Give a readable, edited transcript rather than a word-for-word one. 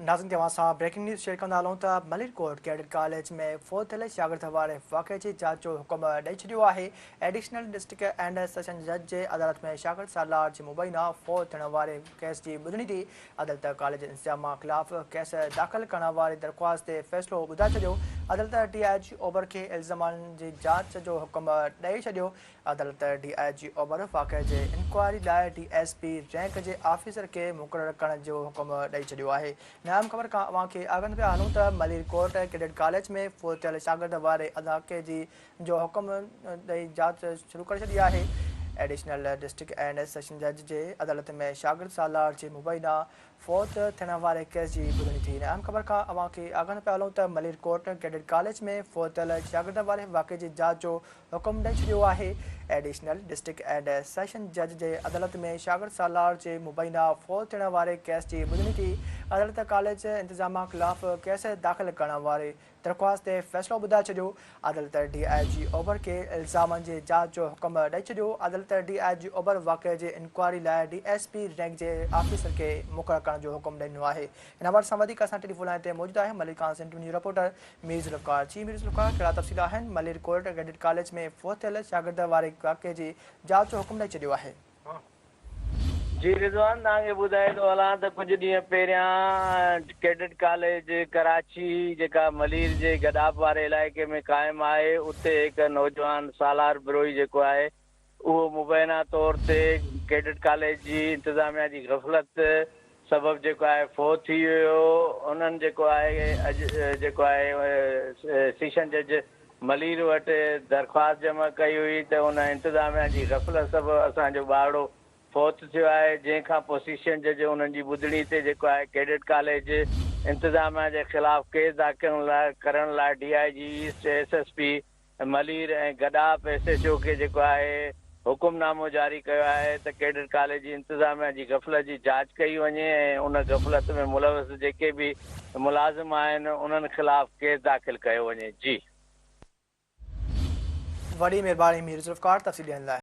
नाज़िन तव्हां सां breaking news share कंदा हलूं त मलिरकोट कैडेट कॉलेज में फ़ौत थियल शागिर्द वारे वाक़े जी जांच जो हुकुम ॾेई छॾियो आहे। एडिशनल डिस्ट्रिक्ट एंड सेशन जज जे अदालत में शागिर्द सालार जे मुबैना फ़ौत थियण वारे केस जी ॿुधणी थी। अदालत कॉलेज इंतज़ाम ख़िलाफ़ केस दाख़िल करण वारी दरख़्वास्त ते फ़ैसिलो ॿुधाए छॾियो। अदालत DIG ओबर खे इल्ज़ामनि जी जांच जो हुकुम ॾेई छॾियो। अदालत DIG ओबर वाक़े जे इंक्वायरी लाइ DSP रैंक जे ऑफिसर खे मुक़ररु करण जो हुकुम ॾेई छॾियो आहे। नाम ख़बर खां अव्हांखे आगन पिया हलूं त मलिरकोट कैडेट कॉलेज में फ़ौत थियल शागिर्द वारे इलाइक़े जी जो हुकुम ॾेई जांच शुरू करे छॾी आहे। एडिशनल डिस्ट्रिक्ट एंड सेशन जज जे अदालत में शागिर्द सालार जे मुबैना फ़ौत थियण वारे केस जी ॿुधणी थी। अहम ख़बर खां अव्हांखे आगन पिया हलूं त मलिरकोट कैडेट कॉलेज में फ़ौत थियल शागिर्द वारे वाक़े जी जांच जो हुकुम ॾेई छॾियो आहे। एडिशनल डिस्ट्रिक्ट एंड सेशन जज जे अदालत में शागिर्द सालार जे मुबैना फ़ौत थियण वारे केस जी ॿुधणी थी। अदालत कॉलेज इंतज़ाम ख़िलाफ़ केस दाख़िल करण वारे दरख़्वास्त ते फ़ैसिलो ॿुधाए छॾियो। अदालत DIG ओबर खे इल्ज़ामनि जी जांच जो हुकुम ॾेई छॾियो। अदालत DIG ओबर वाक़े जे इंक्वायरी लाइ DSP रैंक जे ऑफिसर खे मुक़ररु करण जो हुकुम ॾिनो आहे। हिन बाबति सां वधीक असां टेलीफोन लाइन ते मौजूदु आहे Malir central news reporter Mir Zulfiqar. जी मीर ज़ुल्फ़िकार, कहिड़ा तफ़सील आहिनि? मलिरकोट कैडेट कॉलेज में फ़ौत थियल शागिर्द वारे वाक़े जी जांच जो हुकुम ॾेई छॾियो आहे। जी रिज़वान, तव्हांखे ॿुधाए थो हलां त कुझु ॾींहं पहिरियां कैडेट कॉलेज कराची जेका मलीर जे गदाब वारे इलाइक़े में क़ाइमु आहे, उते हिकु नौजवान सालार बिरोही जेको आहे उहो मुबैना तौर ते कैडेट कॉलेज जी इंतिज़ामिया जी गफ़लत सबबु जेको आहे फ़ौत थी वियो। उन्हनि जेको आहे अॼु जेको आहे सेशन जज मलीर वटि दरख़्वास्त जमा कई हुई त उन इंतिज़ामिया जी गफ़लत सबबु असांजो ॿारड़ो फ़ौत थियो आहे, जंहिंखां पोइ सेशन जज उन्हनि जी ॿुधणी ते जेको आहे कैडेट कॉलेज इंतिज़ामिया जे ख़िलाफ़ केस दाख़िल करण लाइ DIG ईस्ट SSP मलीर ऐं गदाब SHO खे जेको आहे हुकुमनामो जारी कयो आहे त कैडेट कॉलेज जी इंतिज़ामिया जी गफ़लत जी जांच कई वञे ऐं उन गफ़लत में मुलविस जेके बि मुलाज़िम आहिनि उन्हनि ख़िलाफ़ केस दाख़िल कयो वञे। जी, वॾी महिरबानी मीर ज़ुल्फ़िकार तफ़सील ॾियण लाइ।